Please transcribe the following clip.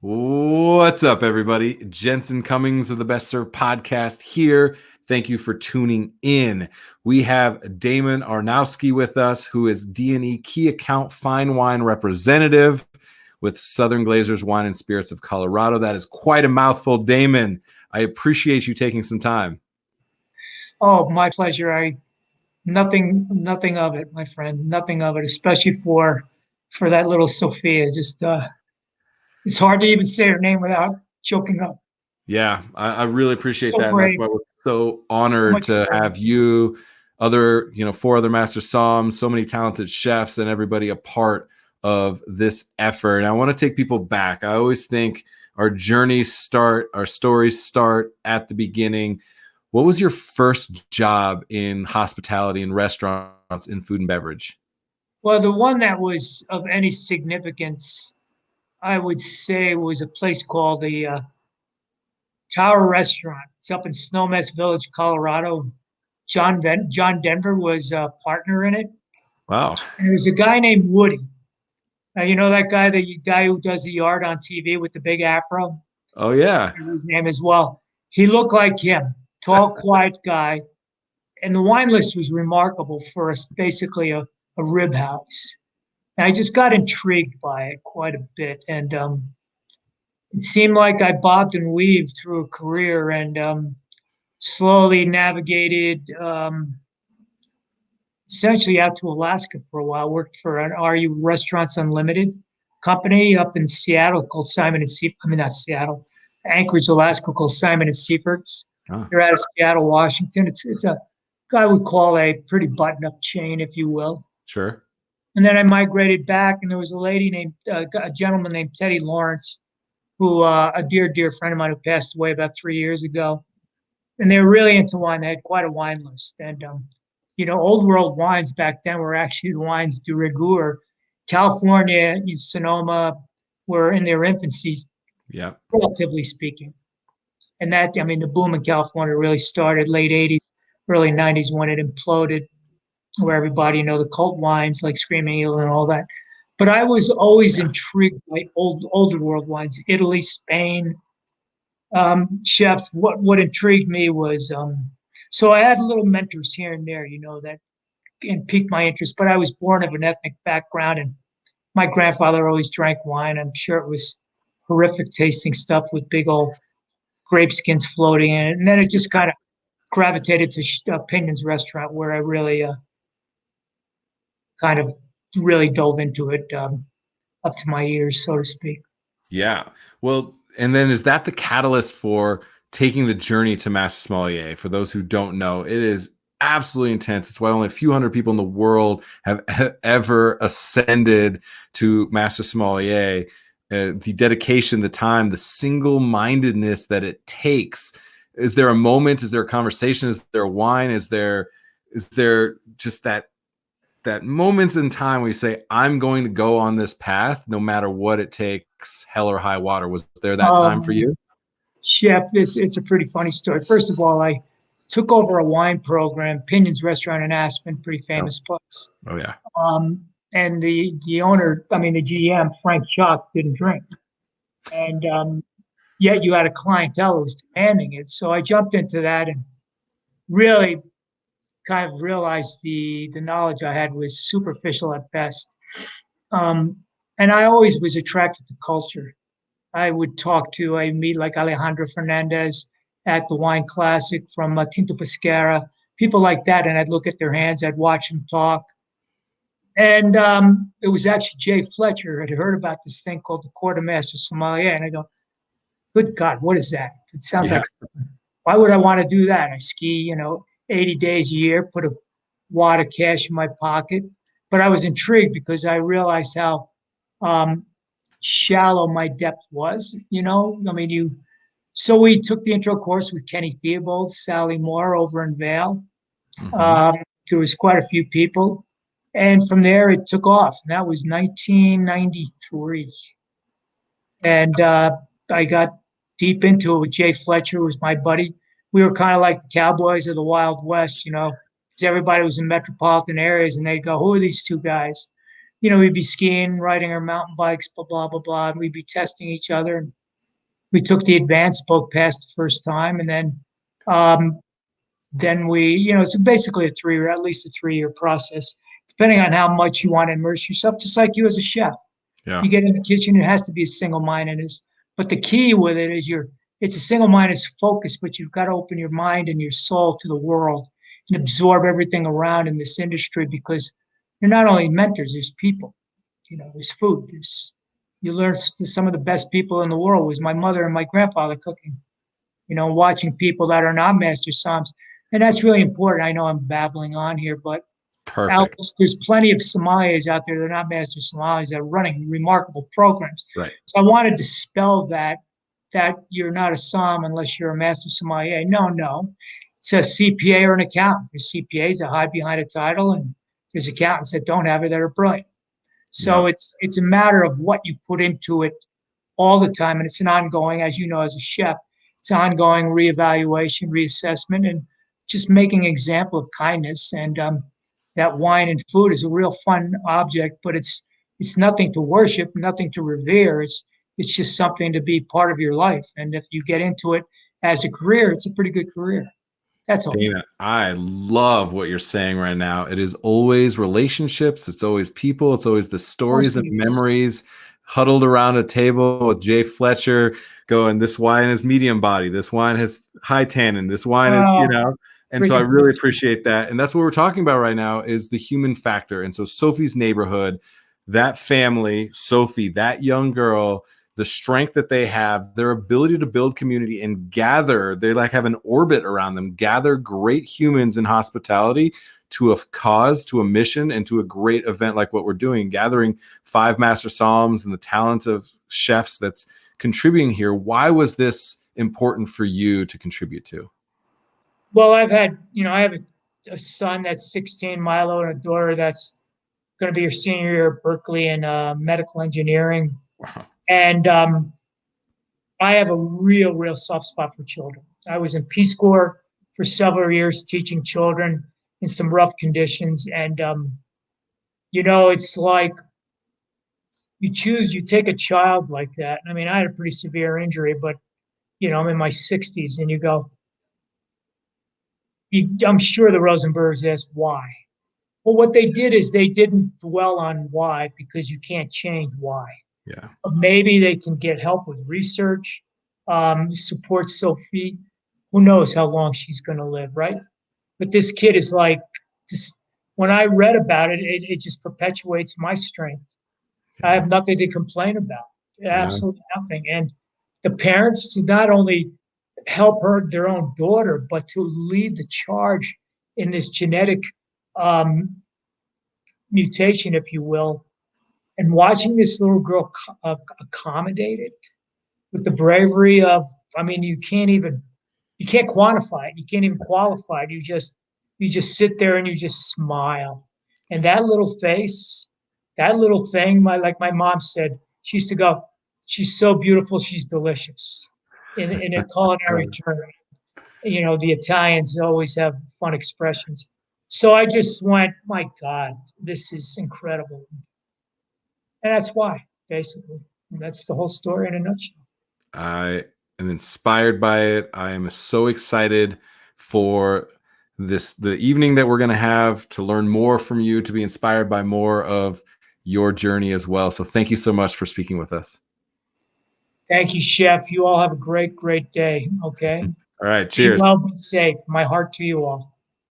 What's up, everybody? Jensen Cummings of the Best Served Podcast here. Thank you for tuning in. We have Damon Ornowski with us, who is D&E Key Account Fine Wine Representative with Southern Glazers Wine and Spirits of Colorado. That is quite a mouthful. Damon, I appreciate you taking some time. Oh, my pleasure. Nothing of it, my friend. Nothing of it, especially for that little Sophia. Just it's hard to even say her name without choking up. Yeah, I really appreciate So that. And that's brave, why we're so so honored much to have courage. you, four other Master Somms, so many talented chefs, and everybody a part of this effort. And I want to take people back. I always think our stories start at the beginning. What was your first job in hospitality and restaurants in food and beverage? Well, the one that was of any significance, I would say, was a place called the Tower Restaurant. It's up in Snowmass Village, Colorado. John Denver was a partner in it, Wow. and there was a guy named Woody. Now, you know that guy who does the art on TV with the big afro? Oh, yeah. His name as well. He looked like him, tall, quiet guy. And the wine list was remarkable for basically a rib house. And I just got intrigued by it quite a bit. And it seemed like I bobbed and weaved through a career and slowly navigated essentially out to Alaska for a while. Worked for an RU Restaurants Unlimited company up in Seattle called Simon and Seaford. I mean, not Seattle, Anchorage, Alaska, called Simon and Seafords. Oh, They're out of Seattle, Washington. It's a guy would call a pretty button-up chain, if you will. sure. And then I migrated back, and there was a gentleman named Teddy Lawrence, who a dear friend of mine who passed away about 3 years ago. And they were really into wine. They had quite a wine list, and old world wines back then were actually the wines de rigueur. California, Sonoma were in their infancy, Yeah. relatively speaking. And that, I mean, the boom in California really started late 80s, early 90s when it imploded, where everybody, the cult wines like Screaming Eagle and all that. But I was always Yeah. intrigued by older world wines, Italy, Spain. Chef, what intrigued me was so I had little mentors here and there, that and piqued my interest. But I was born of an ethnic background, and my grandfather always drank wine. I'm sure it was horrific tasting stuff with big old grape skins floating in it. And then it just kind of gravitated to Pinion's restaurant, where I really kind of really dove into it up to my ears, so to speak. Yeah. Well, and then is that the catalyst for taking the journey to Master Sommelier? For those who don't know, it is absolutely intense. It's why only a few hundred people in the world have ever ascended to Master Sommelier. The dedication, the time, the single-mindedness that it takes. Is there a moment? Is there a conversation? Is there a wine? Is there just that moment in time where you say, I'm going to go on this path no matter what it takes, hell or high water? Was there that time for Um, you? Chef, it's a pretty funny story. First of all, I took over a wine program, Pinion's Restaurant in Aspen, pretty Oh, famous place. oh yeah. And the owner, I mean the GM, Frank Chuck, didn't drink, and yet you had a clientele who was demanding it. So I jumped into that and really kind of realized the knowledge I had was superficial at best. Um, and I always was attracted to culture. I meet like Alejandro Fernandez at the Wine Classic from Tinto Pesquera, people like that. And I'd look at their hands, I'd watch them talk. And it was actually Jay Fletcher had heard about this thing called the Court of Master Sommelier. And I go, good God, what is that? It sounds Yeah. like, why would I want to do that? I ski, 80 days a year, put a wad of cash in my pocket. But I was intrigued because I realized how shallow my depth was. I mean, so we took the intro course with Kenny Theobald, Sally Moore over in Vail. Mm-hmm. There was quite a few people. And from there, it took off. And that was 1993. And I got deep into it with Jay Fletcher, who was my buddy. We were kind of like the Cowboys of the Wild West, because everybody was in metropolitan areas, and they'd go, who are these two guys? we'd be skiing, riding our mountain bikes, blah, blah, blah, blah. And we'd be testing each other. And we took the advanced, both passed the first time. And then it's basically at least a 3-year process, depending on how much you want to immerse yourself, just like you as a chef. Yeah. You get in the kitchen, it has to be a single-mindedness. But the key with it is it's a single-mindedness focus, but you've got to open your mind and your soul to the world and absorb everything around in this industry, because you're not only mentors, there's people, there's food, you learn some of the best people in the world was my mother and my grandfather cooking, watching people that are not master somms. And that's really important. I know I'm babbling on here, but Perfect. Alex, there's plenty of sommeliers out there. They're not master sommeliers that are running remarkable programs. Right. So I want to dispel that you're not a somm unless you're a master sommelier. No. It's a CPA or an accountant. There's CPAs that hide behind a title, and there's accountants that don't have it that are brilliant. So Yeah. it's a matter of what you put into it all the time, and it's an ongoing, as you know, as a chef, it's ongoing reevaluation, reassessment, and just making an example of kindness. And that wine and food is a real fun object, but it's nothing to worship, nothing to revere. It's just something to be part of your life. And if you get into it as a career, it's a pretty good career. That's all. Dana, I love what you're saying right now. It is always relationships. It's always people. It's always the stories and memories huddled around a table with Jay Fletcher going, this wine is medium body. This wine has high tannin. This wine is, and so I really appreciate that. And that's what we're talking about right now is the human factor. And so Sophie's neighborhood, that family, Sophie, that young girl, the strength that they have, their ability to build community and gather, they like have an orbit around them, gather great humans in hospitality to a cause, to a mission, and to a great event like what we're doing, gathering 5 master somms and the talent of chefs that's contributing here. Why was this important for you to contribute to? Well, I have a son that's 16, Milo, and a daughter that's going to be her senior year at Berkeley in medical engineering. Wow. And I have a real soft spot for children. I was in Peace Corps for several years teaching children in some rough conditions. And, it's like you take a child like that. I mean, I had a pretty severe injury, but, I'm in my 60s, and you go, I'm sure the Rosenbergs asked why. Well, what they did is they didn't dwell on why, because you can't change why. Yeah. Maybe they can get help with research, support Sophie. Who knows how long she's going to live, right? But this kid is like, when I read about it, it just perpetuates my strength. Yeah. I have nothing to complain about, absolutely nothing. And the parents to not only help their own daughter, but to lead the charge in this genetic mutation, if you will, and watching this little girl accommodate it with the bravery of, you can't quantify it. You can't even qualify it. You just sit there and you just smile. And that little face, that little thing, like my mom said, she used to go, she's so beautiful, she's delicious. In a culinary term, the Italians always have fun expressions. So I just went, my God, this is incredible. And that's why, basically. And that's the whole story in a nutshell. I am inspired by it. I am so excited for the evening that we're going to have, to learn more from you, to be inspired by more of your journey as well. So thank you so much for speaking with us. Thank you, Chef. You all have a great day. Okay. All right. Cheers. Be well, be safe. My heart to you all.